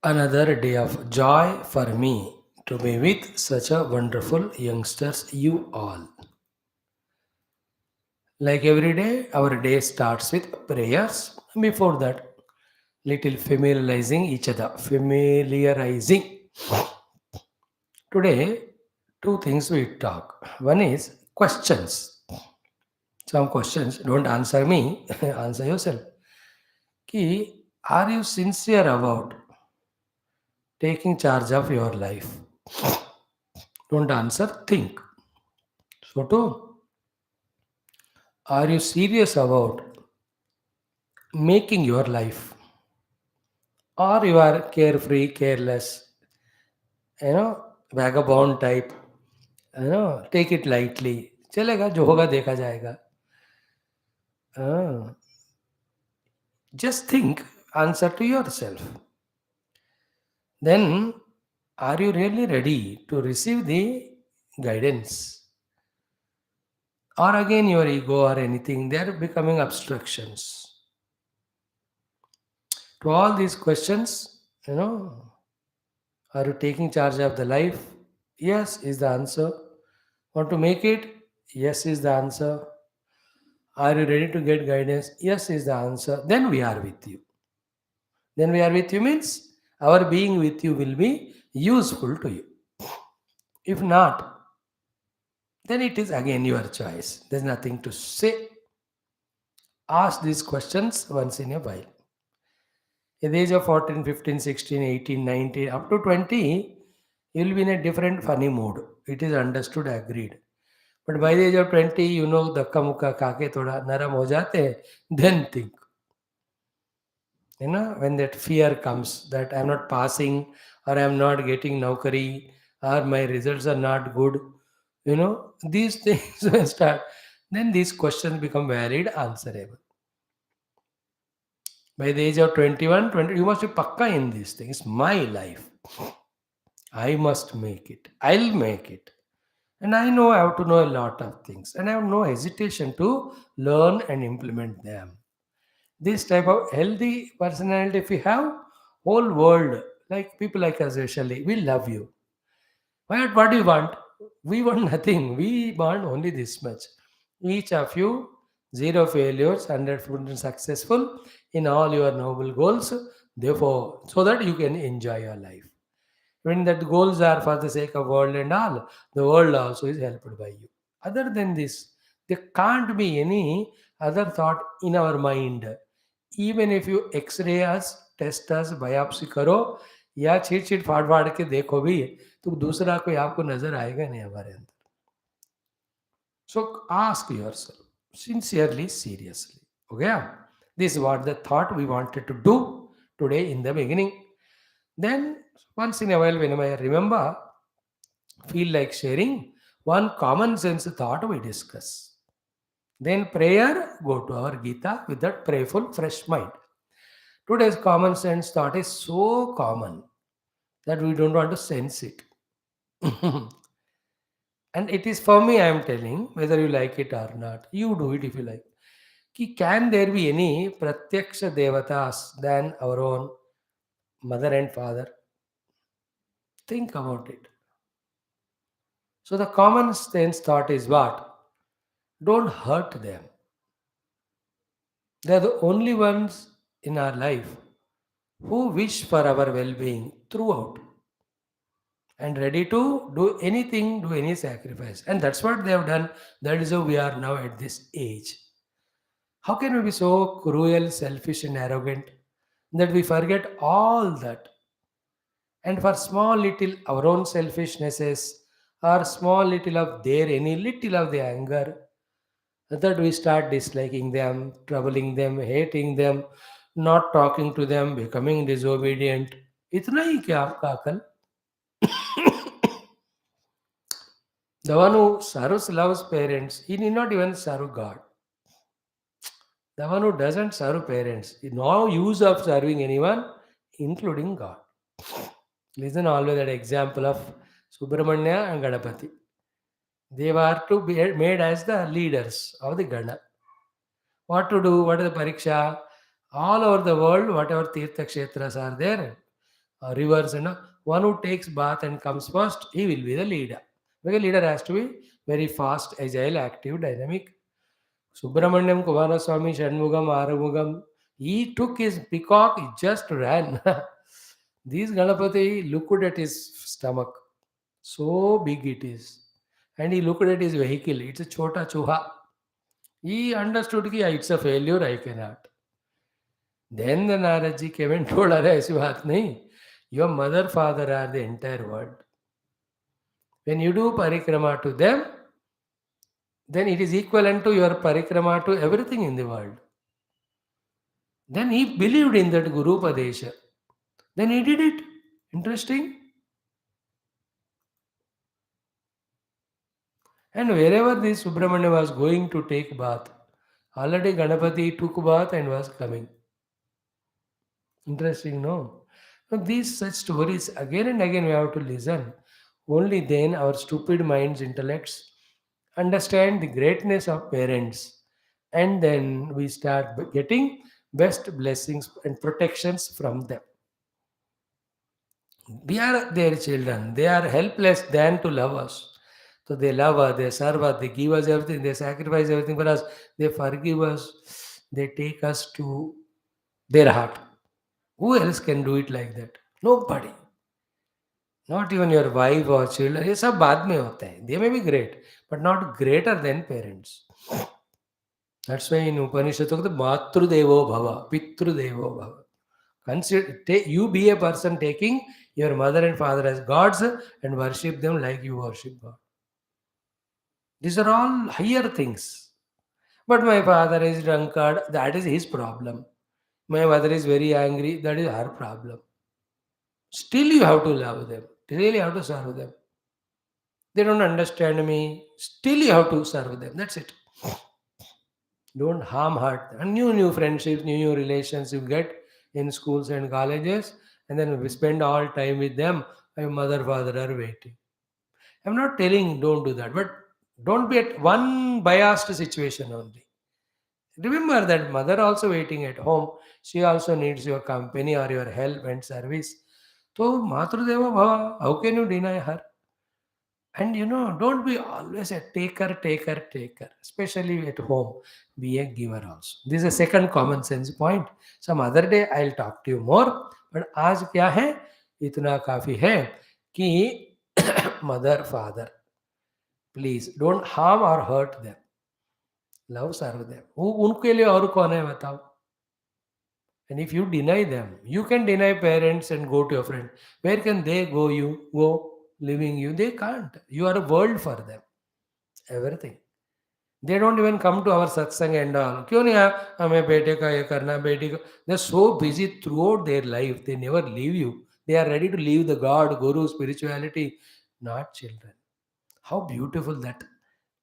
Another day of joy for me to be with such a wonderful youngsters, you all. Like every day, our day starts with prayers. Before that, little familiarizing each other. Familiarizing. Today, two things we talk. One is questions. Some questions, don't answer me, answer yourself. Ki, are you sincere about taking charge of your life? Don't answer, think. So, two, are you serious about making your life? Or you are carefree, careless, vagabond type, take it lightly. चलेगा जो होगा देखा जाएगा. Ah, just think, answer to yourself. Then, are you really ready to receive the guidance? Or again, your ego or anything, they are becoming obstructions. To all these questions, are you taking charge of the life? Yes, is the answer. Want to make it? Yes, is the answer. Are you ready to get guidance? Yes, is the answer. Then we are with you. Then we are with you means our being with you will be useful to you. If not, then it is again your choice. There's nothing to say. Ask these questions once in a while. At the age of 14, 15, 16, 18, 19, up to 20, you will be in a different funny mood. It is understood, agreed. But by the age of 20, धक्का मुक्का खाके थोड़ा नरम हो जाते हैं, then think. When that fear comes that I'm not passing or I'm not getting naukari or my results are not good, these things will start. Then these questions become valid, answerable. By the age of 21, 20, you must be pakka in these things. My life. I must make it. I'll make it. And I know I have to know a lot of things. And I have no hesitation to learn and implement them. This type of healthy personality, if you have, whole world, like people like us especially, we love you. What do you want? We want nothing. We want only this much. Each of you, zero failures, 100% successful in all your noble goals. Therefore, so that you can enjoy your life. When that goals are for the sake of world and all, the world also is helped by you. Other than this, there can't be any other thought in our mind. Even if you x-ray us, test us, biopsy करो या छीट छीट फाड़ फाड़ के देखो भी तो दूसरा कोई आपको नजर आएगा नहीं हमारे अंदर. So ask yourself sincerely, seriously. Okay? This is what the thought we wanted to do today in the beginning. Then once in a while, whenever I remember, feel like sharing one common sense thought we discuss. Then prayer, go to our Geeta with that prayerful, fresh mind. Today's common sense thought is so common that we don't want to sense it. And it is for me, I am telling, whether you like it or not. You do it if you like. Can there be any pratyaksha devatas than our own mother and father? Think about it. So the common sense thought is what? Don't hurt them. They are the only ones in our life who wish for our well-being throughout and ready to do anything, do any sacrifice. And that's what they have done. That is how we are now at this age. How can we be so cruel, selfish, and arrogant that we forget all that? And for small little our own selfishnesses, or small little of their any little of the anger, that we start disliking them, troubling them, hating them, not talking to them, becoming disobedient. इतना ही क्या आपका अकल? The one who serves loves parents, he need not even serve God. The one who doesn't serve parents, no use of serving anyone, including God. Listen always that example of Subramanya and Ganapati. They were to be made as the leaders of the Gana. What to do? What is the pariksha? All over the world, whatever Tirtha Kshetras are there, rivers, and one who takes bath and comes first, he will be the leader. Because leader has to be very fast, agile, active, dynamic. Subramanyam Kumaraswamy Shanmugam Arumugam, he took his peacock, he just ran. This Ganapati looked at his stomach, so big it is. And he looked at his vehicle, it's a chota chuha. He understood कि it's a failure, I cannot. Then the Naraji came and told, अरे ऐसी बात नहीं. Your mother, father are the entire world. When you do parikrama to them, then it is equivalent to your parikrama to everything in the world. Then he believed in that Guru Padesha. Then he did it. Interesting. And wherever this Subramanya was going to take bath, already Ganapati took bath and was coming. Interesting, no? So these such stories again and again we have to listen. Only then our stupid minds, intellects understand the greatness of parents, and then we start getting best blessings and protections from them. We are their children. They are helpless than to love us. So they love us, they serve us, they give us everything, they sacrifice everything for us, they forgive us, they take us to their heart. Who else can do it like that? Nobody. Not even your wife or children. ये सब बाद में होता है. They may be great, but not greater than parents. That's why in Upanishad, the Matrudevo Bhava, Pitrudevo Bhava. You be a person taking your mother and father as gods and worship them like you worship God. These are all higher things. But my father is drunkard, that is his problem. My mother is very angry, that is her problem. Still, you have to love them. Really have to serve them. They don't understand me. Still, you have to serve them. That's it. Don't harm, hurt. And new friendships, new relations you get in schools and colleges, and then we spend all time with them. My mother, father are waiting. I'm not telling don't do that, but don't be at one biased situation only. Remember that mother also waiting at home. She also needs your company or your help and service. So, Matrudeva Bhava, how can you deny her? And don't be always a taker, especially at home. Be a giver also. This is a second common sense point. Some other day I'll talk to you more. But आज क्या है इतना काफी है कि mother, father, please don't harm or hurt them. Love serve them. उनके लिए और कौन है बताओ? And if you deny them, you can deny parents and go to your friend. Where can they go leaving you? They can't. You are a world for them. Everything. They don't even come to our satsang and all. क्यों नहीं आया? हमें बेटे का ये करना बेटी का. They're so busy throughout their life. They never leave you. They are ready to leave the God, Guru, spirituality, not children. How beautiful that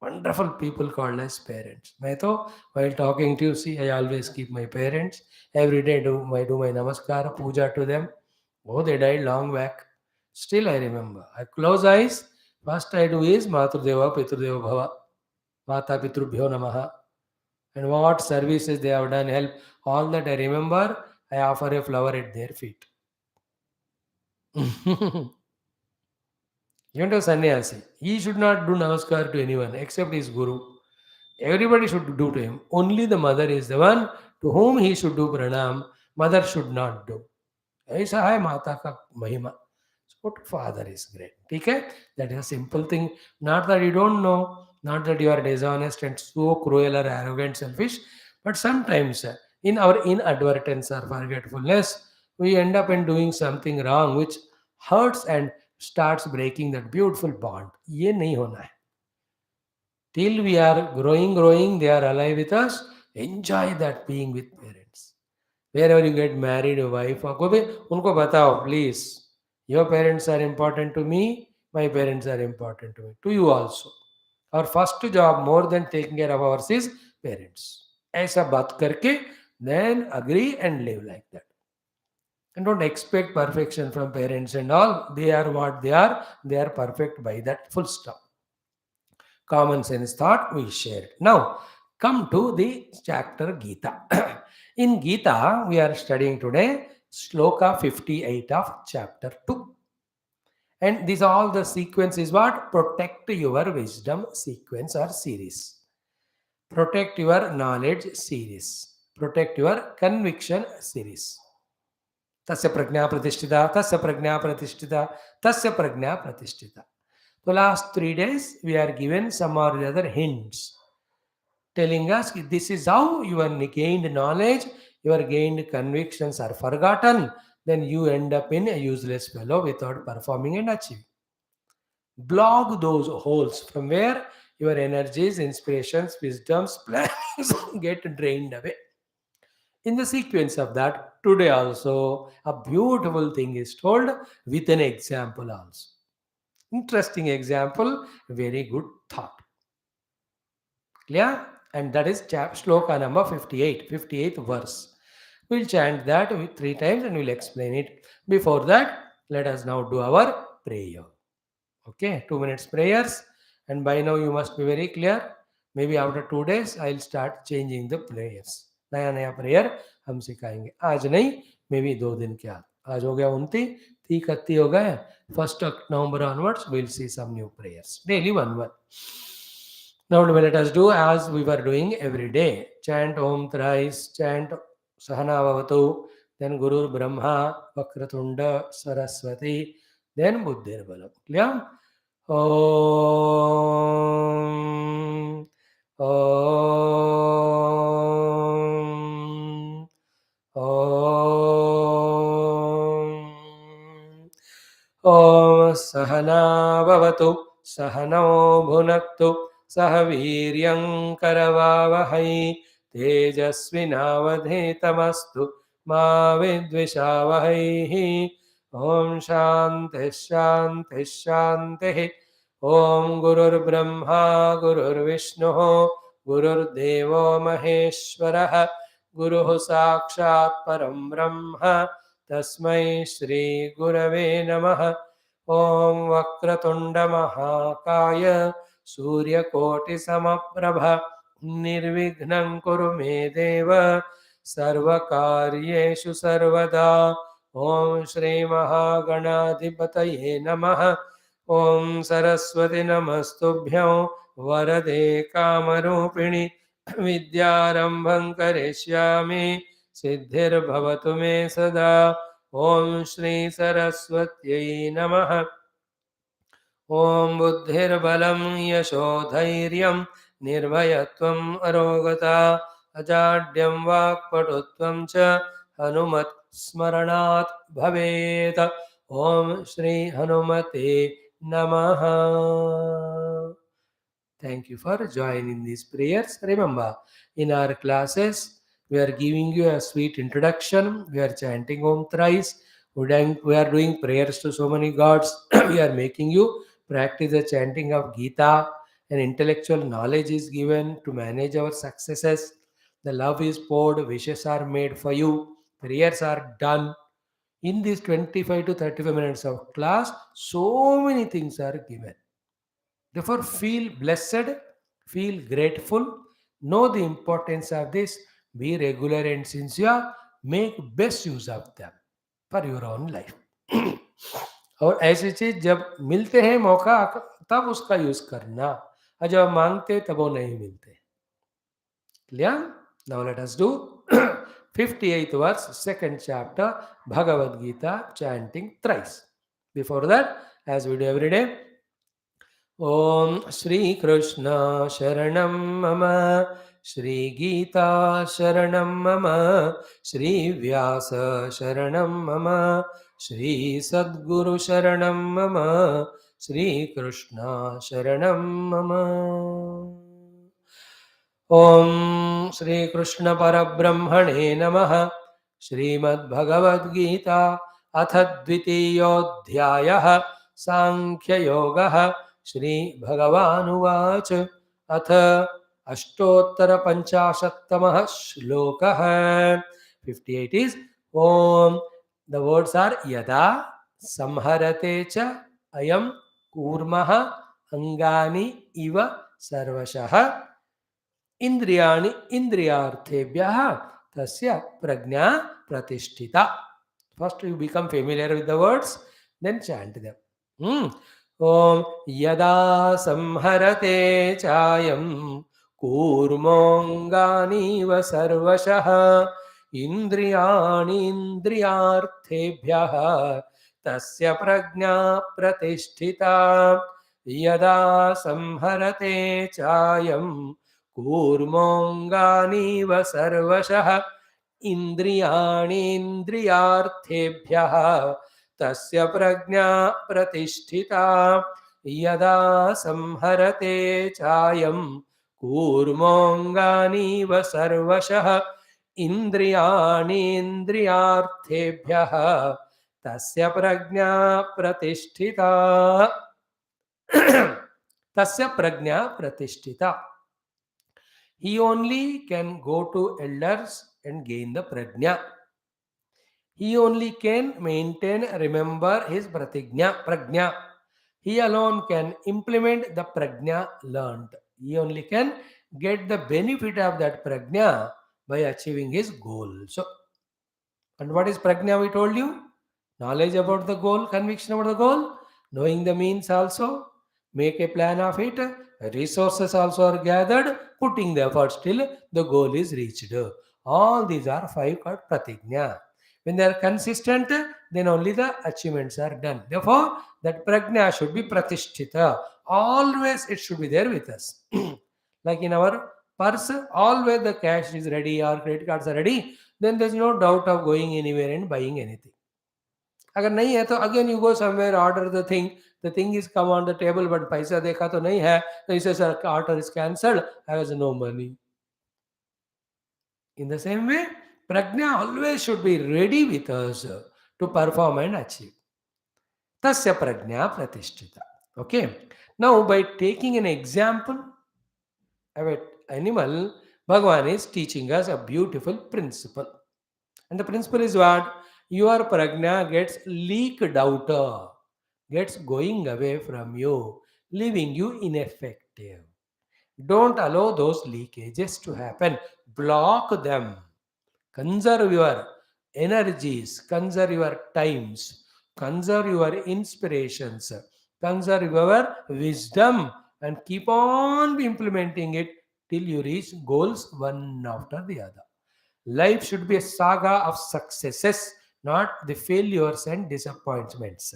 wonderful people called as parents. मैं तो while talking to you, see, I always keep my parents. Every day do my namaskar, puja to them. Oh, they died long back. Still I remember. I close eyes. First I do is Matrudeva Pitrudeva Bhava. Mata Pitrubhyo Namaha. And what services they have done, help. All that I remember, I offer a flower at their feet. Even to sannyasi, he should not do namaskar to anyone except his guru. Everybody should do to him. Only the mother is the one to whom he should do pranam. Mother should not do. ऐसा है माता का महिमा. So father is great. ठीक है? That is a simple thing. Not that you don't know, not that you are dishonest and so cruel or arrogant, selfish, but sometimes in our inadvertence or forgetfulness, we end up in doing something wrong which hurts and starts breaking that beautiful bond. ये नहीं होना है. Till we are growing, they are alive with us. Enjoy that being with parents. Wherever you get married, a wife, or को भी उनको बताओ, please. Your parents are important to me. My parents are important to me. To you also. Our first job, more than taking care of ours, is parents. ऐसा बात करके, then agree and live like that. And don't expect perfection from parents and all. They are what they are. They are perfect by that. Full stop. Common sense thought we shared. Now, come to the chapter Geeta. In Geeta, we are studying today Shloka 58 of chapter 2. And these all the sequence is what? Protect your wisdom sequence or series. Protect your knowledge series. Protect your conviction series. Tasya prajna pratishtita, tasya prajna pratishtita, tasya prajna pratishtita. The last 3 days we are given some or the other hints telling us this is how your gained knowledge, your gained convictions are forgotten, then you end up in a useless fellow without performing and achieving. Block those holes from where your energies, inspirations, wisdoms, plans get drained away. In the sequence of that, today also a beautiful thing is told with an example also. Interesting example, very good thought. Clear? And that is shloka number 58, 58th verse. We'll chant that with 3 times and we'll explain it. Before that, let us now do our prayer. Okay, 2 minutes prayers. And by now you must be very clear. Maybe after 2 days, I'll start changing the prayers. नया नया prayer हम सिखाएंगे. आज नहीं, may be 2 दिन के बाद. आज हो गया 29, 30 हो गए. 1st November onwards, we'll see some new prayers. Daily one. Now let us do as we were doing every day. Chant Om thrice, chant Sahana Bhavatu, then Guru Brahma, Vakratunda, Saraswati, then Buddhir Balam. Clear? Om. Om. Om. Om Sahana Bhavatu, Sahano Bhunaktu, Sahaviryam Karavavahai, Tejasvinavadhetamastu, Ma Vidvishavahai. Om Shanti Shanti Shanti. Om Gurur Brahma Gurur Vishnu Gurur Devo Maheshwara Guru Sakshat Param Brahma Tasmai Shri Gurave Namaha. Om Vakratunda Mahakaya Surya Koti Samaprabha Nirvignam Kuru Me Deva Sarvakaryeshu Sarvada. Om Shri Mahaganadhipataye Namaha. Om Saraswati Namastubhyam Varade Kamarupini Vidyarambham Karishyami Siddhir Bhavatu Me Sada. Om Shri Saraswatyai Namaha. Om Buddhirbalam Yashodhairyam Nirvayatvam Arogata Ajadyam Vakpatutvam Cha Hanumat Smaranat Bhavet. Om Shri Hanumate Namaha. Thank you for joining these prayers. Remember, in our classes, we are giving you a sweet introduction. We are chanting Om thrice. We are doing prayers to so many gods. We are making you practice the chanting of Geeta. And intellectual knowledge is given to manage our successes. The love is poured, wishes are made for you, prayers are done. In these 25 to 35 minutes of class, so many things are given. Therefore, feel blessed, feel grateful, know the importance of this, be regular and sincere, make best use of them for your own life. और ऐसी चीज जब मिलते हैं मौका तब उसका use करना, और जब मांगते तब वो नहीं मिलते. Clear? Now let us do 58th verse, 2nd chapter, Bhagavad Gita, chanting thrice. Before that, as we do every day, Om Shri Krishna Sharanam Mama, Shri Geeta Sharanam Mama, Shri Vyasa Sharanam Mama, Shri Sadguru Sharanam Mama, Shri Krishna Sharanam Mama. Om Shri Krishna Parabrahmane Namaha. Shrimad Bhagavad Gita Atha Dvitiyodhyayah Sankhya Yogaha. Shri Bhagavanuvach Atha Ashtottara Panchashattamaha Shlokaha. 58 is Om. The words are Yada Samharate Cha Ayam Kurmaha Angani Iva Sarvashaha Indriyani Indriyarthebhyah Tasya Prajna Pratishtita. First, you become familiar with the words, then chant them. Hmm. Om yada samharate chayam kūrmongani va sarvashah indriyani indriyarthebhyah tasya prajna pratisthita yada samharate chayam kūrmongani va sarvashah इन्द्रियाणीन्द्रियार्थेभ्यः तस्य प्रज्ञा प्रतिष्ठिता यदा संहरते चायं कूर्मोऽङ्गानीव सर्वशः इन्द्रियाणीन्द्रियार्थेभ्यः तस्य प्रज्ञा प्रतिष्ठिता तस्य प्रज्ञा प्रतिष्ठिता. He only can go to elders and gain the prajna. He only can maintain, remember his prajna. He alone can implement the prajna learned. He only can get the benefit of that prajna by achieving his goal. So, and what is prajna? We told you knowledge about the goal, conviction about the goal, knowing the means also, make a plan of it, resources also are gathered, putting the efforts till the goal is reached. All these are five called pratigna. When they are consistent, then only the achievements are done. Therefore, that prajna should be pratishtita. Always it should be there with us. Like in our purse, always the cash is ready, our credit cards are ready, then there is no doubt of going anywhere and buying anything. अगर नहीं है तो again you go somewhere order the thing is come on the table but पैसा देखा तो नहीं है तो इसे sir order is cancelled I has no money. In the same way, prajna always should be ready with us to perform and achieve. Tasya prajna pratishtita. Okay. Now, by taking an example of an animal, Bhagavan is teaching us a beautiful principle. And the principle is what? Your prajna gets leaked out, gets going away from you, leaving you ineffective. Don't allow those leakages to happen. Block them. Conserve your energies, conserve your times, conserve your inspirations, conserve your wisdom, and keep on implementing it till you reach goals one after the other. Life should be a saga of successes, not the failures and disappointments.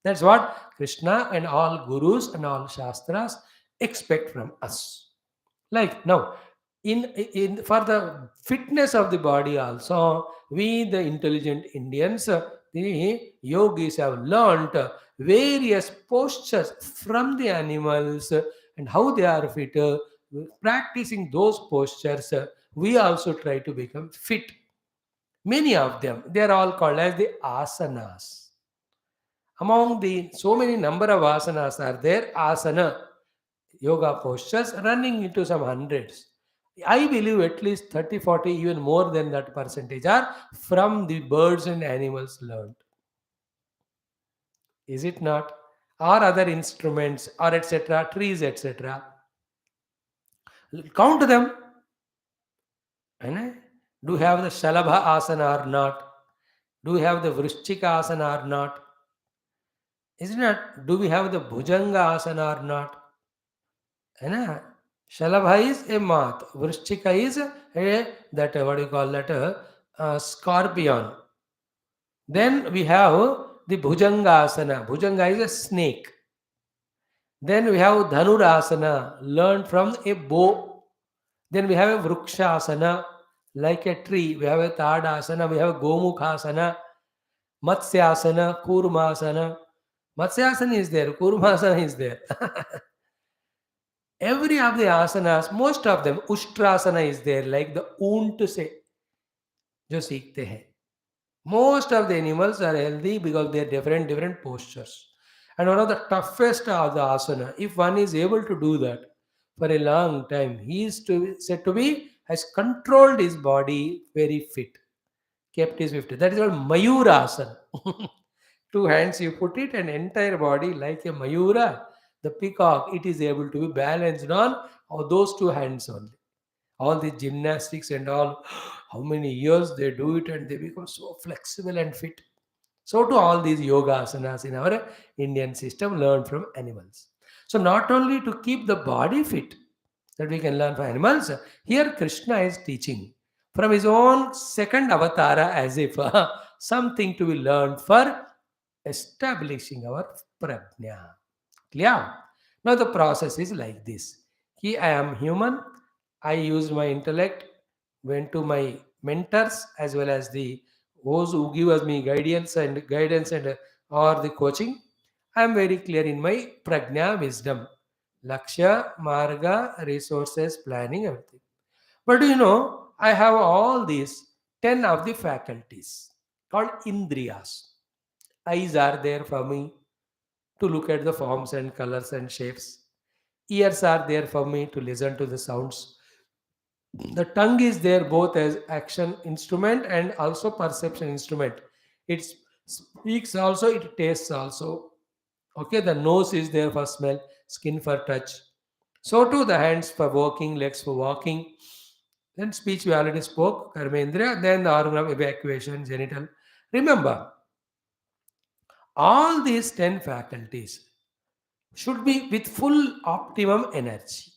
That's what Krishna and all gurus and all shastras expect from us. Like now, in for the fitness of the body also, we the intelligent Indians, the yogis have learnt various postures from the animals and how they are fit. Practicing those postures, we also try to become fit. Many of them, they are all called as the asanas. Among the so many number of asanas are there, asana, yoga postures running into some hundreds. I believe at least 30, 40, even more than that percentage are from the birds and animals learned. Is it not? Or other instruments or etc., trees, etc. Count them. And do you have the Shalabha asana or not? Do we have the Vrishchika asana or not? Isn't it? Do we have the Bhujanga asana or not? And Shalabha is a moth. Vrishchika is a that what do you call that? Scorpion. Then we have the Bhujanga asana. Bhujanga is a snake. Then we have Dhanurasana, learned from a bow. Then we have a Vrukshasana, like a tree. We have a Tadasana, we have a Gomukhasana, Matsyasana, Kurmasana. Matsyasana is there, Kurmasana is there. Every of the asanas, most of them, Ushtrasana is there, like the ऊंट से जो सीखते हैं. Most of the animals are healthy because they are different postures. And one of the toughest of the asana, if one is able to do that for a long time, he is said to be has controlled his body very fit, kept his 50. That is called Mayurasana. Two hands you put it, and entire body like a Mayura, the peacock, it is able to be balanced on those two hands only. All the gymnastics and all, how many years they do it and they become so flexible and fit. So to all these yoga asanas in our Indian system learn from animals. So not only to keep the body fit that we can learn from animals, here Krishna is teaching from his own second avatara as if something to be learned for establishing our prajna. Clear? Now the process is like this. I am human. I used my intellect, went to my mentors as well as the those who give us me guidance and or the coaching. I am very clear in my prajna wisdom, lakshya, marga, resources, planning, everything. But do you know, I have all these 10 of the faculties called indriyas. Eyes are there for me to look at the forms and colors and shapes. Ears are there for me to listen to the sounds. The tongue is there both as action instrument and also perception instrument. It speaks also, it tastes also. Okay, the nose is there for smell, skin for touch. So too the hands for walking, legs for walking. Then speech we already spoke, karmendriya. Then the organ of evacuation, genital. Remember, all these 10 faculties should be with full optimum energy.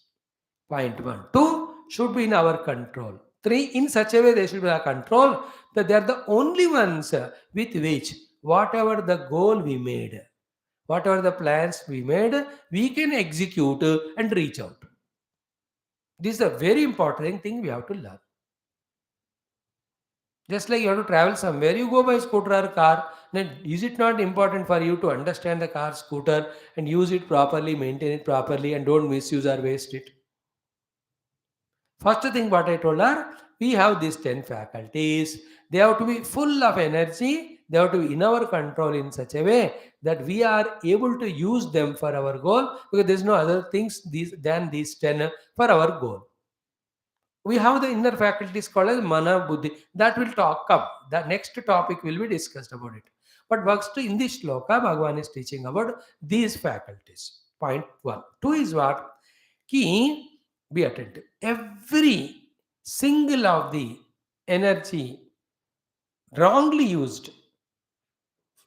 Point one. Two, should be in our control. Three, in such a way they should be our control that they are the only ones with which whatever the goal we made, whatever the plans we made, we can execute and reach out. This is a very important thing we have to learn. Just like you have to travel somewhere, you go by scooter or car. Then is it not important for you to understand the car, scooter, and use it properly, maintain it properly, and don't misuse or waste it? First thing what I told her, we have these 10 faculties. They have to be full of energy. They have to be in our control in such a way that we are able to use them for our goal, because there's no other things than these 10 for our goal. We have the inner faculties called as mana buddhi. That will come. The next topic will be discussed about it. But first in this shloka, Bhagavan is teaching about these faculties. Point 1. 2 is what? Key, be attentive. Every single of the energy wrongly used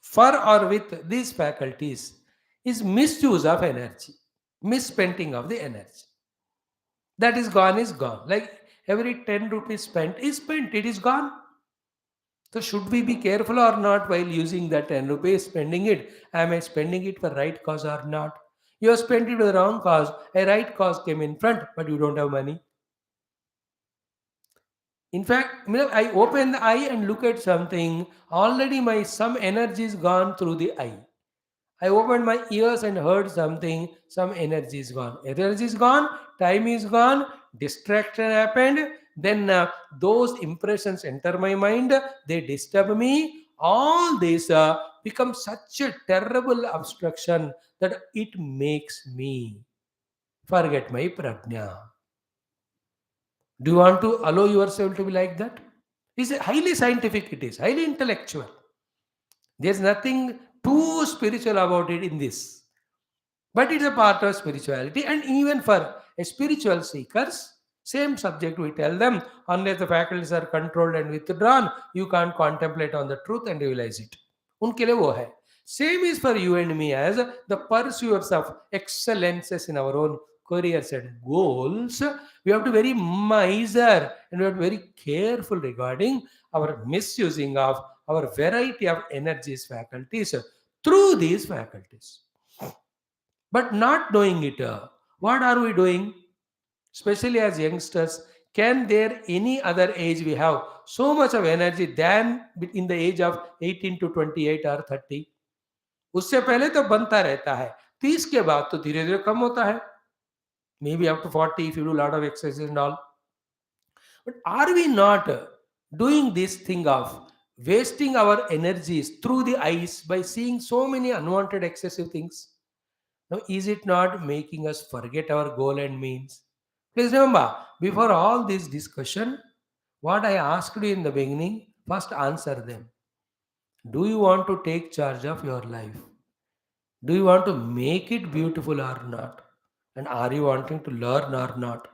for or with these faculties is misuse of energy, misspending of the energy. That is gone, is gone. Like every 10 rupees spent is spent, it is gone. So should we be careful or not while using that 10 rupees, spending it? Am I spending it for right cause or not? You have spent it for the wrong cause. A right cause came in front, but you don't have money. In fact, I open the eye and look at something. Already my some energy is gone through the eye. I opened my ears and heard something, some energy is gone. Energy is gone, time is gone, distraction happened. Then those impressions enter my mind, they disturb me. All this become such a terrible obstruction that it makes me forget my prajna. Do you want to allow yourself to be like that? It's highly scientific, it is highly intellectual. There's nothing too spiritual about it in this. But it's a part of spirituality, and even for a spiritual seekers, same subject we tell them, unless the faculties are controlled and withdrawn, you can't contemplate on the truth and realize it. उनके लिए वो है. Same is for you and me as the pursuers of excellences in our own careers and goals. We have to be very miser and we have to be very careful regarding our misusing of our variety of energies, faculties through these faculties. But not knowing it, what are we doing? Especially as youngsters, can there any other age we have so much of energy than in the age of 18 to 28 or 30? उससे पहले तो बनता रहता है, 30 के बाद तो धीरे धीरे कम होता है. Maybe up to 40 if you do a lot of exercises and all. But are we not doing this thing of wasting our energies through the eyes by seeing so many unwanted excessive things? Now, is it not making us forget our goal and means? Please remember, before all this discussion, what I asked you in the beginning, first answer them. Do you want to take charge of your life? Do you want to make it beautiful or not? And are you wanting to learn or not?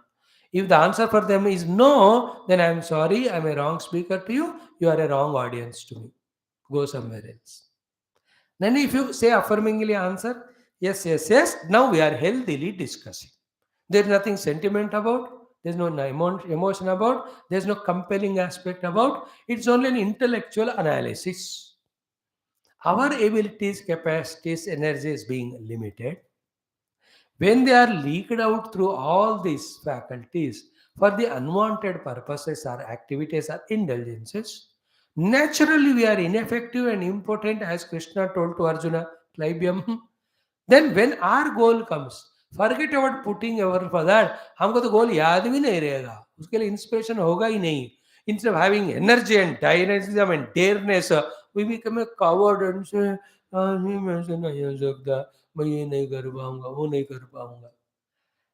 If the answer for them is no, then I'm sorry, I'm a wrong speaker to you. You are a wrong audience to me. Go somewhere else. Then if you say affirmingly answer, yes, yes, yes, now we are healthily discussing. There's nothing sentiment about, there's no emotion about, there's no compelling aspect about, it's only an intellectual analysis. Our abilities, capacities, energy is being limited. When they are leaked out through all these faculties for the unwanted purposes or activities or indulgences, naturally we are ineffective and impotent, as Krishna told to Arjuna, Klaibyam. Then when our goal comes, forget about putting our for that. हमको तो गोल याद भी नहीं रहेगा, उसके लिए inspiration होगा ही नहीं. Instead of having energy and dynamism and dareness, we become a coward and say, नहीं मैं ऐसे नहीं हो सकता, मैं ये नहीं कर पाऊंगा, वो नहीं कर पाऊंगा.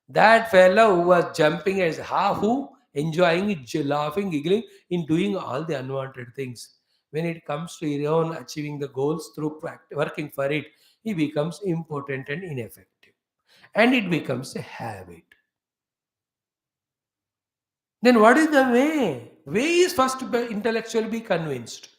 That fellow who was jumping as who enjoying, laughing, giggling in doing all the unwanted things. When it comes to your own achieving the goals through working for it, he becomes impotent and ineffective. And it becomes a habit. Then what is the way? Way is first to be intellectually be convinced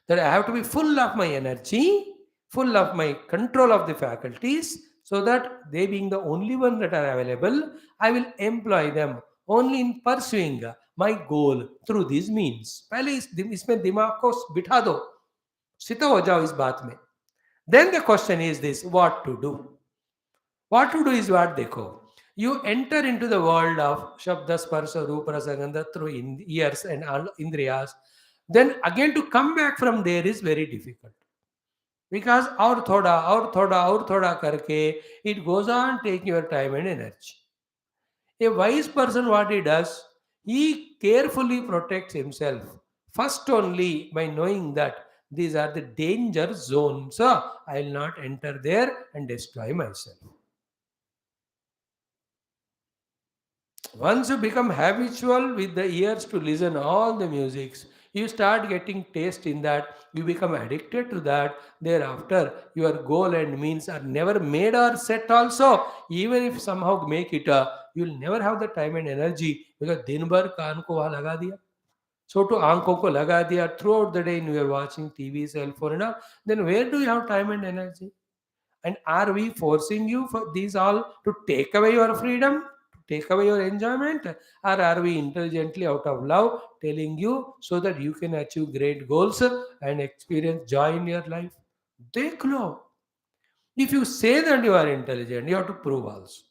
that I have to be full of my energy, full of my control of the faculties, so that they being the only one that are available, I will employ them only in pursuing my goal through these means. पहले इसमें दिमाग को बिठा दो, सितो हो जाओ इस बात में. Then the question is this: what to do? What to do is what देखो. You enter into the world of Shabda, Sparsha, Rupa, Rasagandha through ears and all Indriyas. Then again to come back from there is very difficult. Because और थोड़ा करके it goes on taking your time and energy. A wise person, what he does, he carefully protects himself. First only by knowing that these are the danger zones. So I will not enter there and destroy myself. Once you become habitual with the ears to listen all the musics, you start getting taste in that, you become addicted to that. Thereafter, your goal and means are never made or set also. Even if somehow make it, you'll never have the time and energy because दिन भर कान को वहाँ लगा दिया. So to आंखों को लगा दिया throughout the day you are watching TV, cell phone, and all, then where do you have time and energy? And are we forcing you for these all to take away your freedom, to take away your enjoyment? Or are we intelligently out of love telling you so that you can achieve great goals and experience joy in your life? Dekh lo. If you say that you are intelligent, you have to prove also.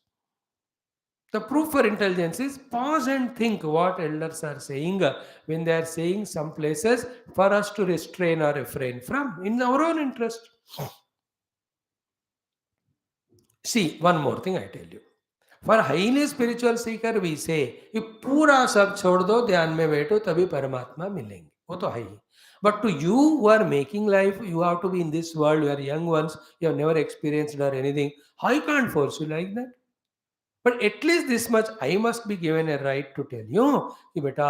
The proof for intelligence is pause and think what elders are saying when they are saying some places for us to restrain or refrain from in our own interest. See, one more thing I tell you. For highly spiritual seeker we say कि पूरा सब छोड़ दो ध्यान में बैठो तभी परमात्मा मिलेंगे वो तो है ही. But to you who are making life, you have to be in this world, you are young ones, you have never experienced or anything. I can't force you like that. But at least this much I must be given a right to tell you कि बेटा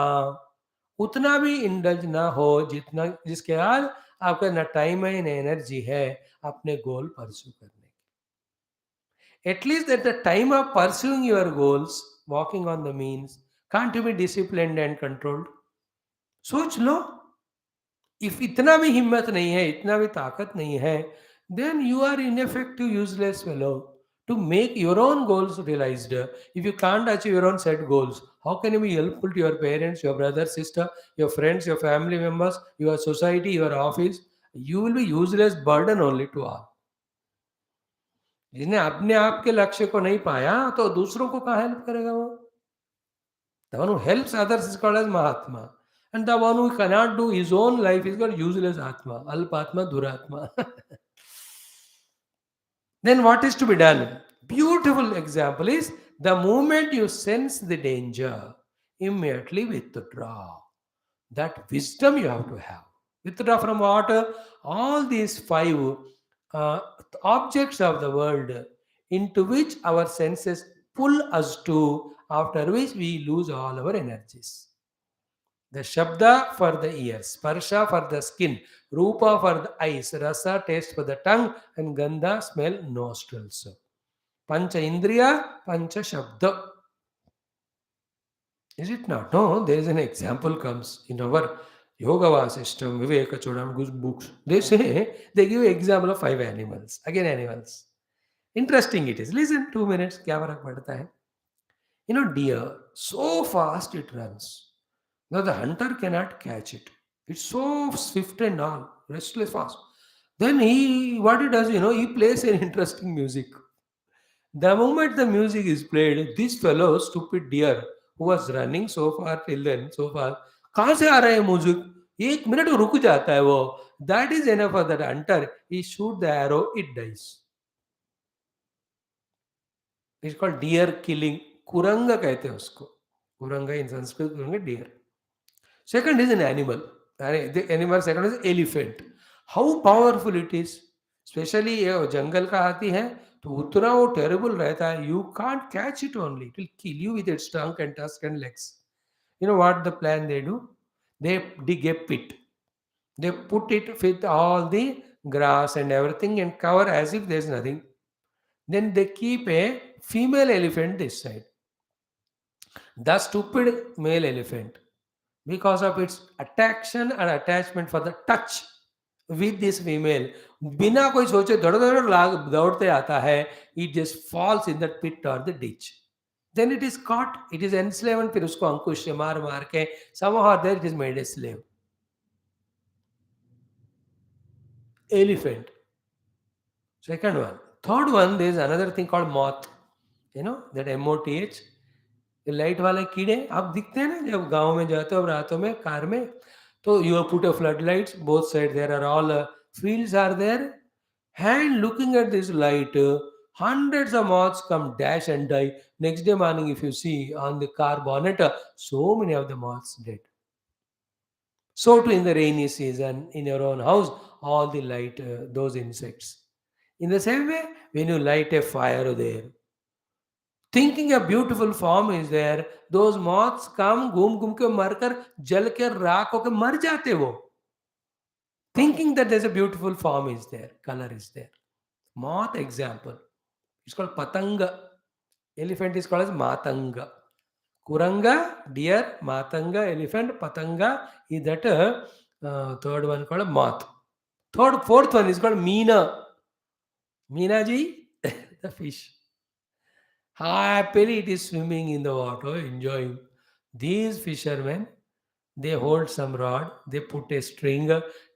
उतना भी indulge ना हो जितना जिसके बाद आपका ना टाइम है ना एनर्जी है अपने गोल परस्यू करने. At least at the time of pursuing your goals, walking on the means, can't you be disciplined and controlled? सोच लो. If इतना भी हिम्मत नहीं है, इतना भी ताकत नहीं है, then you are ineffective, useless fellow to make your own goals realized. If you can't achieve your own set goals, how can you be helpful to your parents, your brother, sister, your friends, your family members, your society, your office? You will be useless burden only to all. जिसने अपने आप के लक्ष्य को नहीं पाया तो दूसरों को कहाँ हेल्प करेगा वो. The one who helps others is called as Mahatma. And the one who cannot do his own life is called useless Atma, Alpatma, Duratma. Then what is to be done? Beautiful example is the moment you sense the danger, immediately withdraw. That wisdom you have to have. Withdraw from what? All these five uh, objects of the world into which our senses pull us to, after which we lose all our energies. The Shabda for the ears, Sparsha for the skin, Rupa for the eyes, Rasa taste for the tongue, and Gandha smell nostrils. Pancha Indriya, Pancha Shabda. Is it not? No, there is an example comes in our Yoga Vasishtam, Viveka Chodam, good books. They say, they give example of 5 animals. Again, animals. Interesting it is. Listen, 2 minutes. क्या फर्क पड़ता है? Deer, so fast it runs. Now the hunter cannot catch it. It's so swift and all, restless fast. Then what he does, he plays an interesting music. The moment the music is played, this fellow, stupid deer, who was running so far till then, so far, कहाँ से आ रहा है music? 1 minute रुक जाता है वो. That is enough for that hunter. He shoot the arrow, it dies. It's called deer killing. Kuranga कहते हैं उसको. Kuranga in Sanskrit, kuranga deer. Second is an animal. The animal second is elephant. How powerful it is. Especially ये जंगल का हाथी है तो उतना वो टेरेबल रहता है. You can't catch it only. It will kill you with its trunk and tusk and legs. You know what the plan they do? They dig a pit. They put it with all the grass and everything and cover as if there's nothing. Then they keep a female elephant this side. The stupid male elephant, because of its attraction and attachment for the touch with this female, बिना कोई सोचे धड़ धड़ दौड़ते आता है. It just falls in that pit or the ditch. Then it is caught, it is enslaved, फिर उसको अंकुश से मार मार के somehow or there it is made a slave. Elephant. Second one. Third one, there is another thing called moth. That MOTH. ये light वाले कीड़े आप दिखते हैं ना जब गांव में जाते हो रातों में कार में, तो you put a flood lights both side, there are all fields are there, and looking at this light, hundreds of moths come dash and die. Next day morning, if you see on the car bonnet, so many of the moths dead. So too in the rainy season, in your own house, all the light, those insects. In the same way, when you light a fire there, thinking a beautiful form is there, those moths come, घूम घूम के मरकर जल के राख होकर मर जाते वो. Thinking that there's a beautiful form is there, color is there. Moth example. It's called patanga. Elephant is called as matanga. Kuranga, deer, matanga, elephant, patanga is that third one called moth. Fourth one is called meena. Meena ji, the fish. Happily it is swimming in the water, enjoying. These fishermen, they hold some rod, they put a string,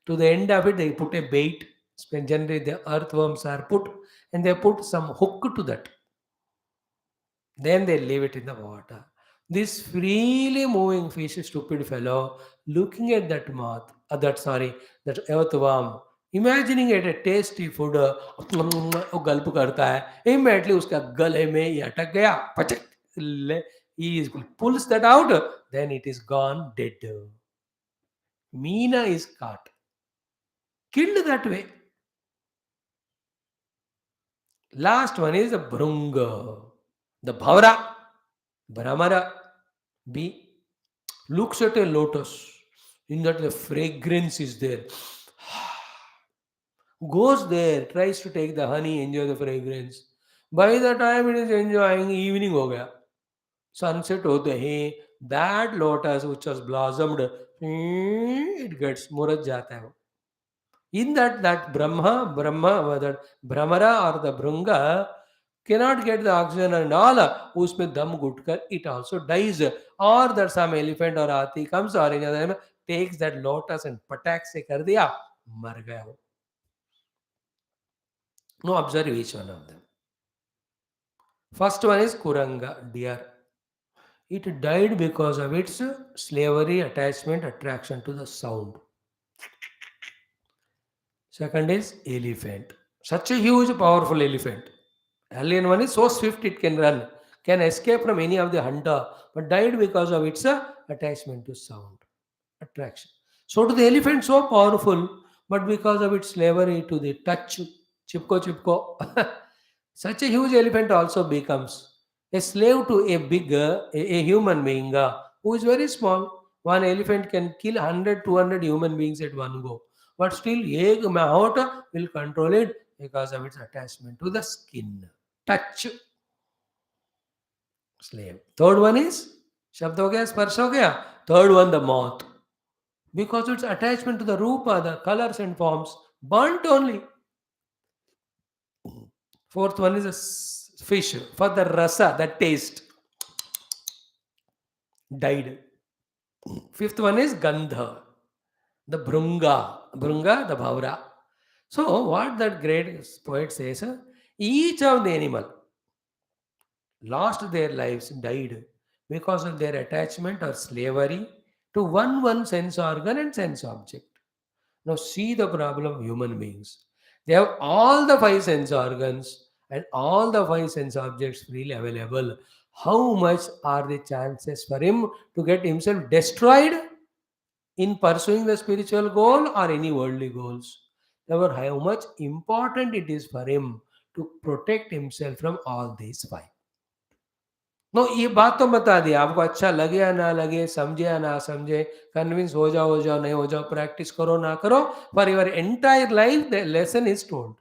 to the end of it they put a bait. Generally the earthworms are put, and they put some hook to that. Then they leave it in the water. This freely moving fish, stupid fellow, looking at that moth, that earthworm, imagining it a tasty food, वो गल्प करता है. Immediately उसका गले में ये अटक गया. पचक, he pulls that out, then it is gone dead. Meena is caught, killed that way. Last one is the Brunga, the Bhavra, Brahmara, bee, looks at a lotus, in that the fragrance is there. Goes there, tries to take the honey, enjoy the fragrance. By the time it is enjoying, evening ho gaya. Sunset hote hi, that lotus which was blossomed, it gets muraj jata hai. In that Brahma, that Brahmara or the Brunga cannot get the oxygen and all, उसमें दम घुटकर it also dies. Or that some elephant or हाथी comes or any other takes that lotus and पटाख से कर दिया, मर गया वो. Now observe each one of them. First one is Kuranga, deer. It died because of its slavery, attachment, attraction to the sound. Second is elephant. Such a huge, powerful elephant. Alien one is so swift it can run, can escape from any of the hunter, but died because of its attachment to sound, attraction. So to the elephant, so powerful, but because of its slavery to the touch, chipko chipko, such a huge elephant also becomes a slave to a big, a human being who is very small. One elephant can kill 100, 200 human beings at one go, but still, एक mahota will control it because of its attachment to the skin. Touch, slave. Third one is शब्द हो गया, स्पर्श हो गया. Third one, the moth. because its attachment to the rupa, the colors and forms, burnt only. Fourth one is a fish for the rasa, the taste, died. Fifth one is gandha, the brunga, the bhaura. So what that great poet says, each of the animal lost their lives, died because of their attachment or slavery to one sense organ and sense object. Now see the problem of human beings. They have all the five sense organs and all the five sense objects freely available. How much are the chances for him to get himself destroyed in pursuing the spiritual goal or any worldly goals? Therefore, how much important it is for him to protect himself from all these five. No ये बात तो बता दी आपको अच्छा लगे या ना लगे समझे या ना समझे कन्विंस हो जाओ नहीं हो जाओ प्रैक्टिस करो ना करो for your entire life the lesson is told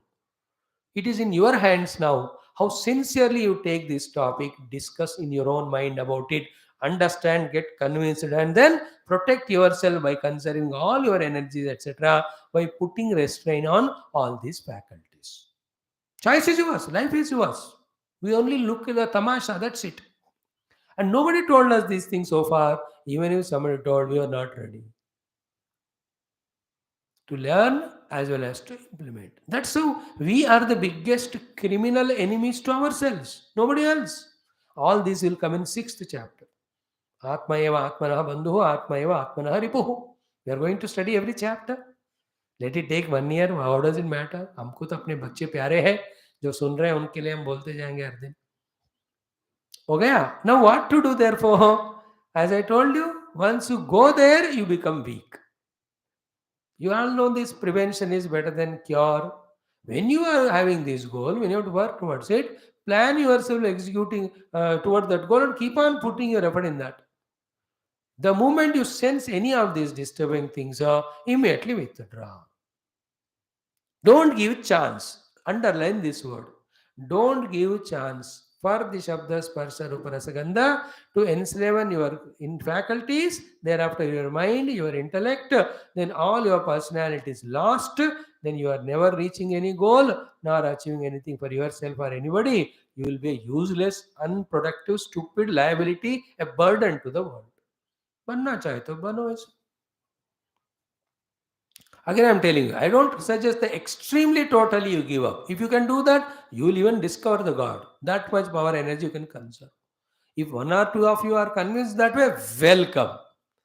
it is in your hands now how sincerely you take this topic discuss in your own mind about it understand get convinced and then protect yourself by conserving all your energies etc by putting restraint on all these faculties choice is yours life is yours we only look at the tamasha that's it. And nobody told us these things so far. Even if somebody told, we are not ready to learn as well as to implement. That's how we are the biggest criminal enemies to ourselves. Nobody else. All these will come in sixth chapter. Atma eva atmanaha bandhuhu, atma eva atmanaha ripuhu. We are going to study every chapter. Let it take 1 year. How does it matter? हमको तो अपने बच्चे प्यारे हैं जो सुन रहे हैं उनके लिए हम बोलते जाएंगे हर दिन. हो गया? Now what to do therefore? As I told you, once you go there, you become weak. You all know this prevention is better than cure. When you are having this goal, when you have to work towards it, plan yourself executing towards that goal and keep on putting your effort in that. The moment you sense any of these disturbing things, immediately withdraw. Don't give chance. Underline this word. Don't give chance for the Shabda Sparsha Rupa Rasa Gandha to enslave your in faculties, thereafter your mind, your intellect, then all your personality is lost. Then you are never reaching any goal nor achieving anything for yourself or anybody. You will be a useless, unproductive, stupid liability, a burden to the world. बनना चाहे तो बनो ऐसे. Again, I'm telling you, I don't suggest the extremely totally you give up. If you can do that, you will even discover the God. That much power, energy you can conserve. If one or two of you are convinced that way, welcome.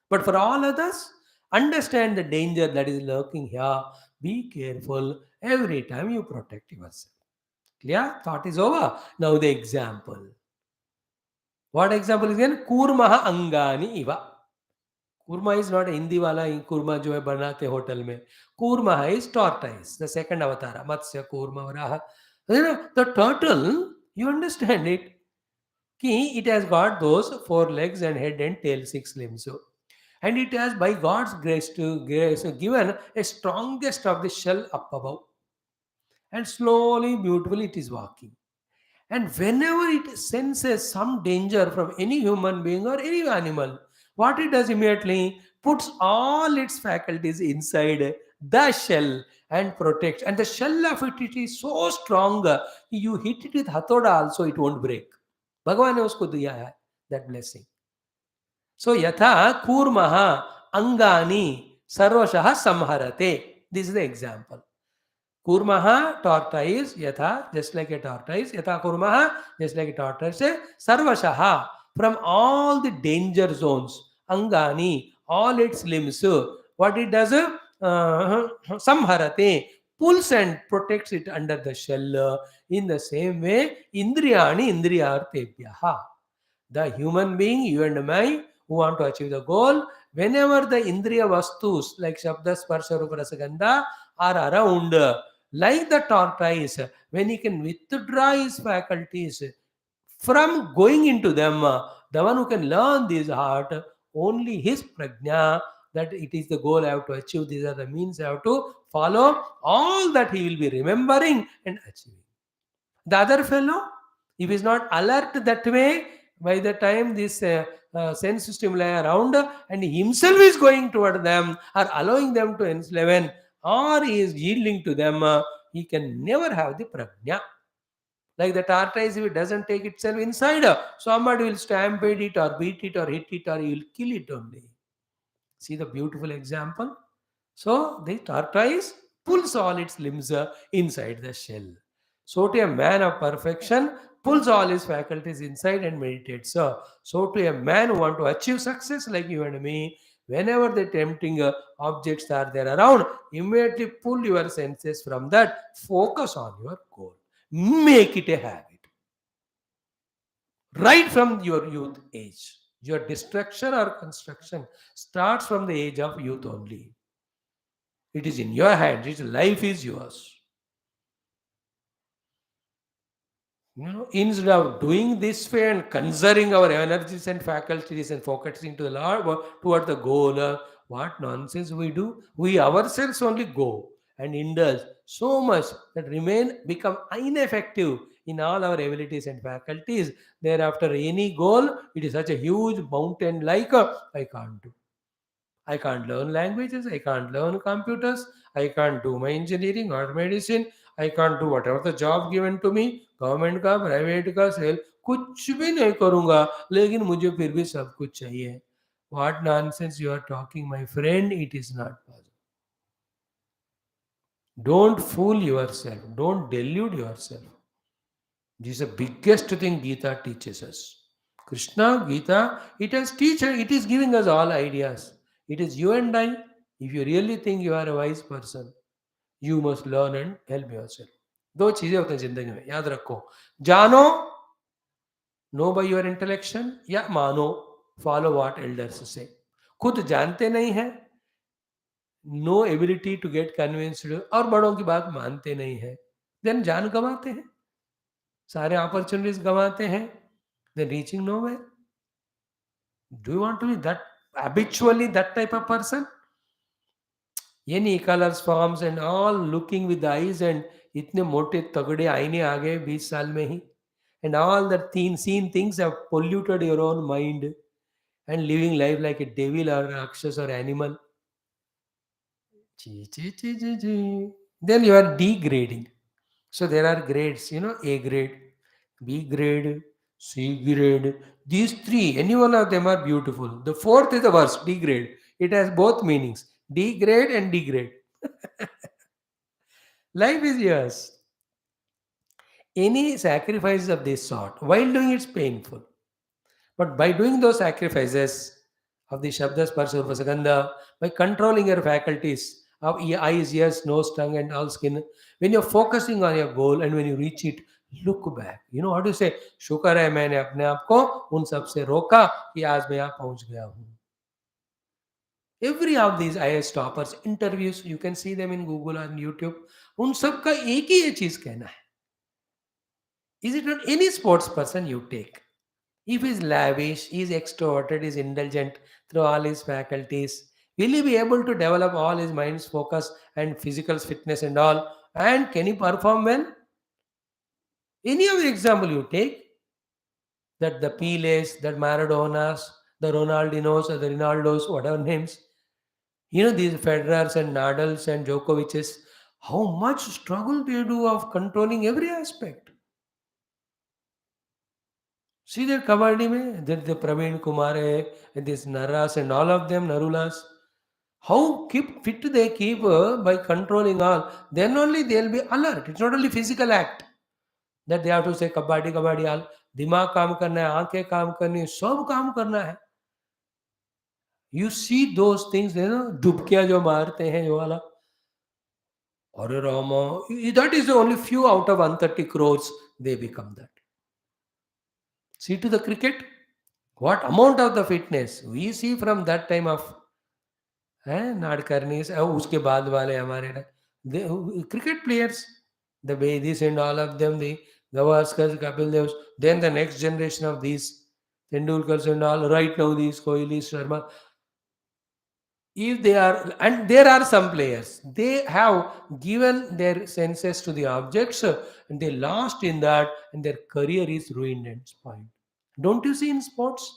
But for all others, understand the danger that is lurking here. Be careful every time you protect yourself. Clear? Thought is over. Now the example. What example is again? Kurmaha angani iva. Kurma is not a Hindi wala kurma जो है बनाते hotel में. Kurma is tortoise, the second avatar, Matsya, Kurma, Varaha. You know, the turtle, you understand it. Ki it has got those 4 legs and head and tail, 6 limbs. So, and it has by God's grace to grace given a strongest of the shell up above. And slowly, beautifully it is walking. And whenever it senses some danger from any human being or any animal, what it does immediately puts all its faculties inside the shell and protects. And the shell of it is so strong, you hit it with hathoda also, it won't break. भगवान ने उसको दिया है that blessing. So yatha kurmaha angani sarvashah samharate. This is the example. Kurmaha, tortoise, yatha, just like a tortoise, yatha kurmaha, just like a tortoise, sarvashaha, from all the danger zones, angani, all its limbs, what it does, samharate, pulls and protects it under the shell. In the same way, indriyani, indriyartebhyaha. The human being, you and I, who want to achieve the goal, whenever the indriya vastus like Shabda, Sparsha, Rupa, Rasa, Gandha are around, like the tortoise, when he can withdraw his faculties from going into them, the one who can learn this art, only his prajna, that it is the goal I have to achieve, these are the means I have to follow, all that he will be remembering and achieving. The other fellow, if he is not alert that way, By the time this sense stimuli around and himself is going toward them or allowing them to enslave or he is yielding to them, he can never have the prajna. Like the tortoise, if it doesn't take itself inside, somebody will stampede it or beat it or hit it or he will kill it only. See the beautiful example? So the tortoise pulls all its limbs inside the shell. So to a man of perfection pulls all his faculties inside and meditates. So to a man who want to achieve success like you and me, whenever the tempting objects are there around, immediately pull your senses from that. Focus on your goal. Make it a habit. Right from your youth age. Your destruction or construction starts from the age of youth only. It is in your hands. Its life is yours. Instead of doing this way and conserving our energies and faculties and focusing to the Lord toward the goal, what nonsense we do? We ourselves only go and indulge so much that remain become ineffective in all our abilities and faculties. Thereafter, any goal, it is such a huge mountain like I can't do. I can't learn languages. I can't learn computers. I can't do my engineering or medicine. I can't do whatever the job given to me, government का private का cell, कुछ भी नहीं करूंगा लेकिन मुझे फिर भी सब कुछ चाहिए. What nonsense you are talking, my friend. It is not possible. Don't fool yourself. Don't delude yourself. This is the biggest thing Geeta teaches us. Krishna, Geeta, it has teacher, it is giving us all ideas. It is you and I. If you really think you are a wise person, you must learn and help yourself. दो चीजें होती हैं जिंदगी में, याद रखो. जानो, no by your इंटेलेक्शन, या मानो, फॉलो व्हाट एल्डर्स से. खुद जानते नहीं है, no ability to get convinced, और बड़ों की बात मानते नहीं है, देन जान गंवाते हैं, सारे अपॉर्चुनिटीज गंवाते हैं, then reaching nowhere. Do you want to be that habitually that type of person? Any colors, forms and all looking with the eyes and इतने मोटे तगड़े आईने आ गए 20 साल में ही, and all the seen things have polluted your own mind and living life like a devil or rakshas or animal. Chee, chee, chee, chee, chee. Then you are degrading. So there are grades, A grade, B grade, C grade. These three, any one of them are beautiful. The fourth is the worst, D grade. It has both meanings, D grade and D grade. Life is yours. Any sacrifice of this sort, while doing it's painful. But by doing those sacrifices of the Shabda, Sparsha, Rupa, Sagandha, by controlling your faculties of eyes, ears, nose, tongue, and all skin, when you're focusing on your goal and when you reach it, look back. You know how to say, शुक्र है मैंने अपने आप को उन सब से रोका कि आज मैं यहाँ पहुंच गया हूँ. Every of these IAS toppers interviews, you can see them in Google or YouTube. उन सब का एक ही ये चीज कहना है. Is it not any sports person you take? If he is lavish, he is extroverted, he is indulgent through all his faculties, will he be able to develop all his mind's focus and physical fitness and all? And can he perform well? Any of the example you take, that the Peles, that Maradonas, the Ronaldinos or the Ronaldos, whatever names, these Federers and Nadals and Djokovic's, how much struggle they do of controlling every aspect. See that Kabaddi mein, that the Praveen Kumar, and this Naras and all of them, Narulas, how fit they keep by controlling all. Then only they'll be alert. It's not only physical act that they have to say Kabaddi, Kabaddi, all. दिमाग काम करना है, आंखें काम करनी है, सब काम करना है. You see those things, डुबकियां जो मारते हैं जो वाला. अरे Rama, that is only few out of 130 crores they become that. See to the cricket, what amount of the fitness we see from that time of नाडकर्नीस, उसके बाद वाले हमारे cricket players, the Bedis and all of them, the Gavaskars, Kapil Devs, then the next generation of these Tendulkars and all, right now these Kohli, Sharma, if they are, and there are some players, they have given their senses to the objects and they lost in that and their career is ruined and spoiled. Don't you see in sports?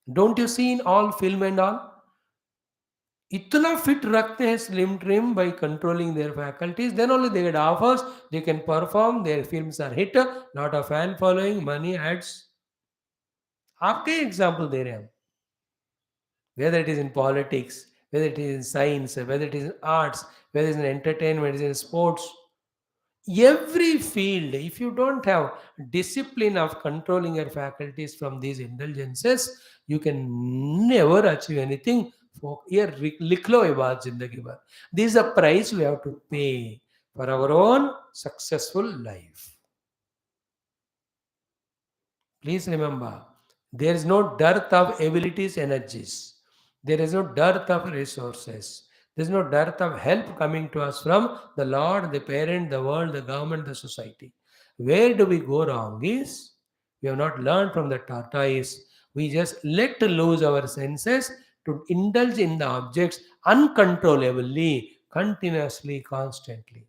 Don't you see in all film and all? इतना fit रखते हैं slim trim by controlling their faculties, then only they get offers, they can perform, their films are hit, lot of fan following, money, ads. आपके example दे रहे हैं हम, whether it is in politics, whether it is in science, whether it is in arts, whether it is in entertainment, it is in sports, every field. If you don't have discipline of controlling your faculties from these indulgences, you can never achieve anything. For ये लिख लो ये बात जिंदगी भर. This is a price we have to pay for our own successful life. Please remember, there is no dearth of abilities, energies. There is no dearth of resources. There is no dearth of help coming to us from the Lord, the parent, the world, the government, the society. Where do we go wrong is we have not learned from the tortoise. We just let loose our senses to indulge in the objects uncontrollably, continuously, constantly.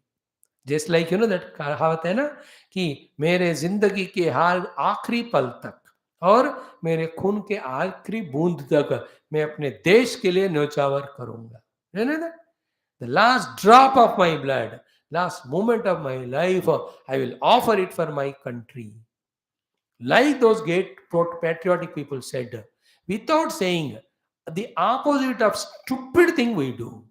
Just like that कहावत है ना कि मेरे जिंदगी के हाल आखिरी पल तक और मेरे खून के आखिरी बूंद तक मैं अपने देश के लिए न्योछावर करूंगा. The last drop of my blood, last moment of my life, I will offer it for my country. Like those great patriotic people said, without saying the opposite of stupid thing we do.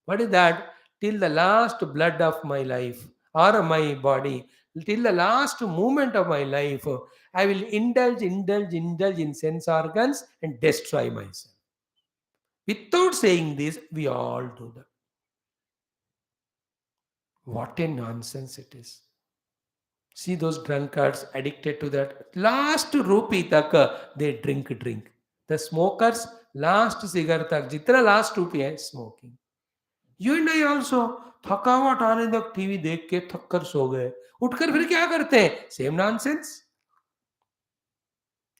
What is that? Till the last blood of my life or my body, till the last moment of my life, I will indulge in sense organs and destroy myself. Without saying this, we all do that. What a nonsense it is. See those drunkards addicted to that last rupee tak they drink. The smokers last cigarette tak jitna last rupee hai smoking. You and I also थकावट आने तक TV देख के थक कर सो गए, उठकर फिर क्या करते हैं? Same nonsense.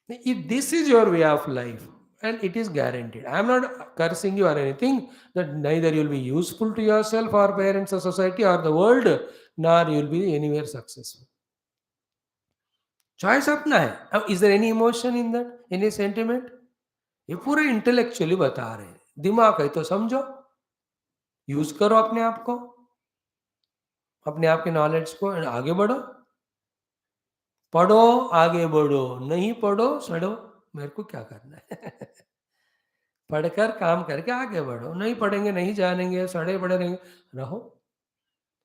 If this is your way of life, and it is guaranteed, I am not cursing you or anything, that neither you will be useful to yourself or parents or society or the world, nor you will be anywhere successful. Choice अपना है. अब is there any emotion in that, any sentiment? ये पूरे intellectually बता रहे हैं. दिमाग है तो समझो, यूज करो अपने आप को, अपने आप के नॉलेज को, आगे बढ़ो. पढ़ो, आगे बढ़ो. नहीं पढ़ो, सड़ो. मेरे को क्या करना है? पढ़कर काम करके आगे बढ़ो. नहीं पढ़ेंगे, नहीं जानेंगे, सड़े पड़े रहेंगे, रहो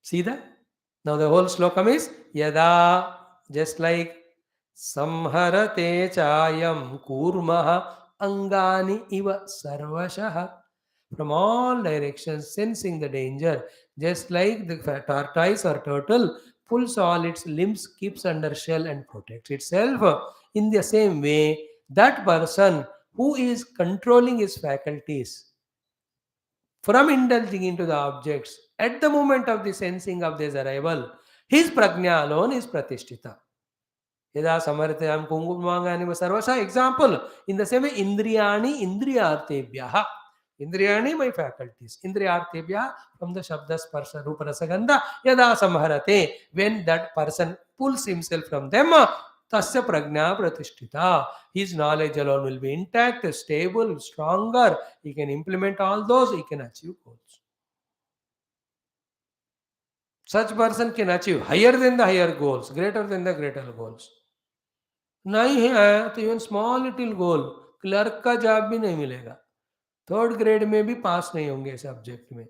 सीधा. नाउ द होल श्लोकम इज यदा, जस्ट लाइक संहरते चायम कूर्मः अंगानि इव सर्वशः. From all directions, sensing the danger, just like the tortoise or turtle pulls all its limbs, keeps under shell and protects itself. In the same way, that person who is controlling his faculties from indulging into the objects at the moment of the sensing of this arrival, his prajna alone is pratishtita. यदा समर्थयाम कुंकुमांगानि सर्वशः. Example, in the same way, indriyani indriyartebhyah. Indriyani, my faculties. Indriyartebhyah, from the shabda sparsha rupa rasa gandha. Yada samharate, when that person pulls himself from them, tasya prajna pratishtita. His knowledge alone will be intact, stable, stronger. He can implement all those, he can achieve goals. Such person can achieve higher than the higher goals, greater than the greater goals. नहीं है तो even small little गोल, clerk का job भी नहीं मिलेगा, third grade में भी पास नहीं होंगे सब्जेक्ट में,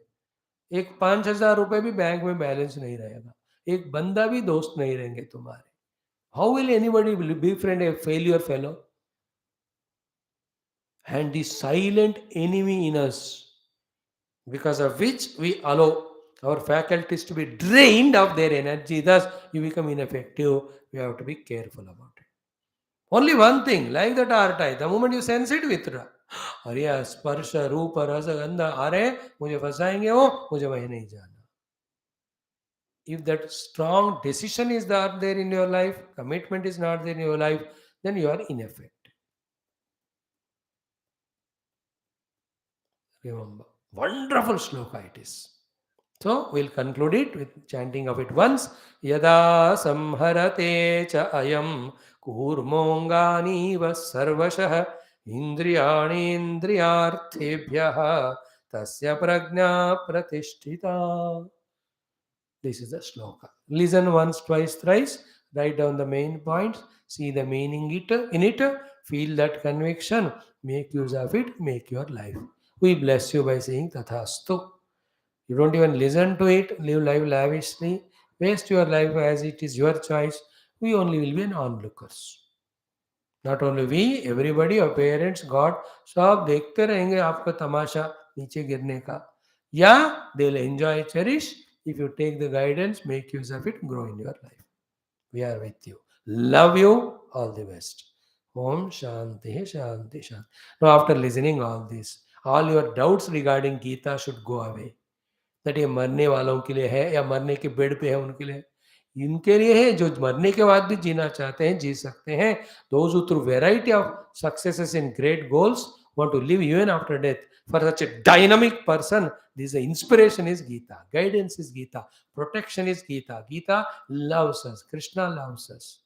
एक 5,000 रुपए भी बैंक में बैलेंस नहीं रहेगा, एक बंदा भी दोस्त नहीं रहेंगे तुम्हारे. How will anybody be friend A failure fellow? And the silent enemy in us, because of which we allow our faculties to be drained of their energy, thus you become ineffective. We have to be careful about it. Only one thing, like the tortoise, the moment you sense it, withdraw. अरे स्पर्श रूप रस गंध, अरे मुझे फंसाएंगे वो, मुझे वहीं नहीं जाना. If that strong decision is not there in your life, commitment is not there in your life, then you are ineffective. Remember, wonderful shloka it is. So we'll conclude it with chanting of it once. Yada samharate cha ayam कूर्मोऽङ्गानीव सर्वशः इन्द्रियाणीन्द्रियार्थेभ्यः तस्य प्रज्ञा प्रतिष्ठिता. This is the shloka. Listen once, twice, thrice. Write down the main points. See the meaning in it. Feel that conviction. Make use of it. Make your life. We bless you by saying Tathastu. You don't even listen to it. Live life lavishly. Waste your life as it is your choice. We only will be an onlookers. Not only we, everybody, our parents, God, सब देखते रहेंगे आपका तमाशा नीचे गिरने का. Yeah, they'll enjoy, cherish. If you take the guidance, make use of it, grow in your life. We are with you. Love you. All the best. Om Shanti Shanti Shanti. Now, after listening all this, all your doubts regarding Gita should go away. That ये मरने वालों के लिए है या मरने के bed पे है उनके लिए, इनके लिए है जो मरने के बाद भी जीना चाहते हैं, जी सकते हैं. Those who through variety of successes in great goals want to live even after death. For such a dynamic person, this inspiration is Geeta, guidance is Geeta, protection is Geeta. Geeta loves us, Krishna loves us.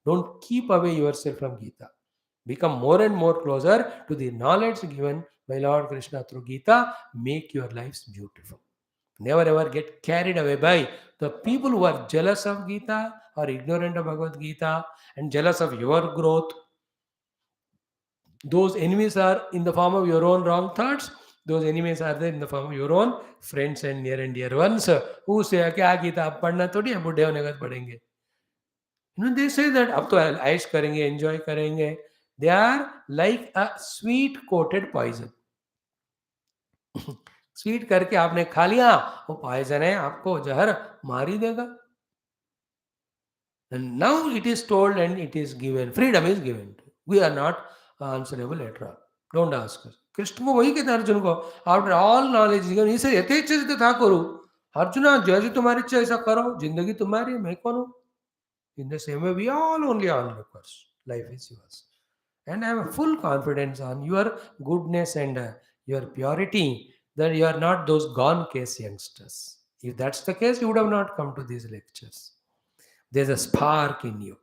Don't keep away yourself from Geeta. Become more and more closer to the knowledge given by Lord Krishna through Geeta. Make your lives beautiful. Never ever get carried away by the people who are jealous of Gita or ignorant of Bhagavad Gita and jealous of your growth. Those enemies are in the form of your own wrong thoughts. Those enemies are there in the form of your own friends and near and dear ones who say कि आ गीता अब पढ़ना थोड़ी है, बुढ़े होने के बाद पढ़ेंगे. They say that अब तो ऐश करेंगे, enjoy करेंगे. They are like a sweet coated poison. Sweet करके आपने खा लिया, वो पॉइजन है, आपको जहर मार ही देगा. And now it is told and it is given. Freedom is given. We are not answerable at all. Don't ask us. Krishna को वही कहते हैं अर्जुन को, आफ्टर ऑल नॉलेज गिवन, इसे यथेच्छित था करो. अर्जुना जैसे तुम्हारी इच्छा ऐसा करो, जिंदगी तुम्हारी, मैं कौन हूं. In the same way, we all only onlookers. Life is yours. And I have full confidence on your goodness and your purity that you are not those gone case youngsters. If that's the case, you would have not come to these lectures. There's a spark in you.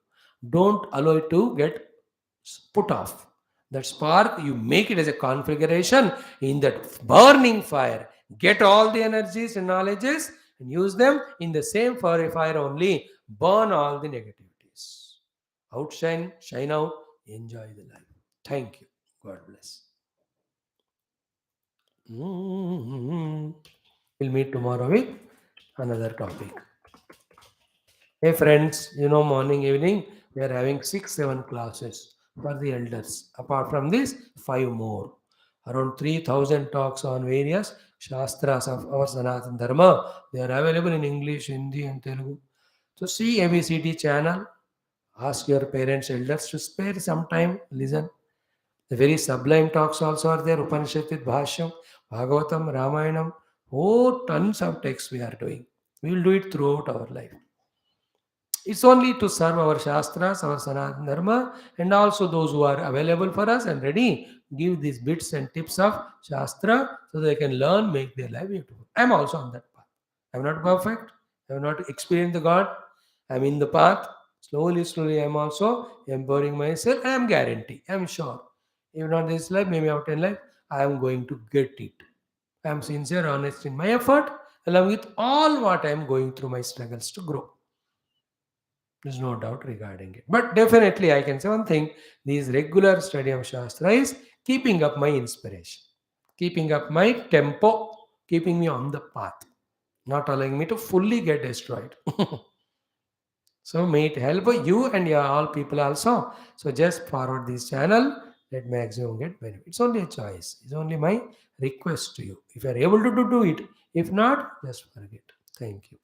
Don't allow it to get put off. That spark, you make it as a configuration in that burning fire. Get all the energies and knowledges and use them in the same fire only. Burn all the negativities. Outshine, shine out, enjoy the life. Thank you. God bless. We'll meet tomorrow with another topic. Hey friends, morning, evening, we are having 6, 7 classes for the elders. Apart from this, 5 more. Around 3,000 talks on various Shastras of our Sanatana Dharma. They are available in English, Hindi, and Telugu. So see ABCD channel. Ask your parents, elders to spare some time, listen. The very sublime talks also are there. Upanishad with Bhashyam, Bhagavatam, Ramayanam. Oh, tons of texts we are doing. We will do it throughout our life. It's only to serve our Shastras, our Sanatana Dharma, and also those who are available for us and ready, give these bits and tips of Shastra so they can learn, make their life beautiful. I'm also on that path. I'm not perfect. I have not experienced the God. I'm in the path. Slowly, I'm also empowering myself. I am guarantee. I'm sure. If not this life, maybe after life, I am going to get it. I am sincere, honest in my effort, along with all what I am going through my struggles to grow. There's no doubt regarding it. But definitely, I can say one thing: this regular study of Shastra is keeping up my inspiration, keeping up my tempo, keeping me on the path, not allowing me to fully get destroyed. So may it help you and your all people also. So just forward this channel. Let maximum get benefit. It's only a choice. It's only my request to you. If you are able to do it. If not, just forget. Thank you.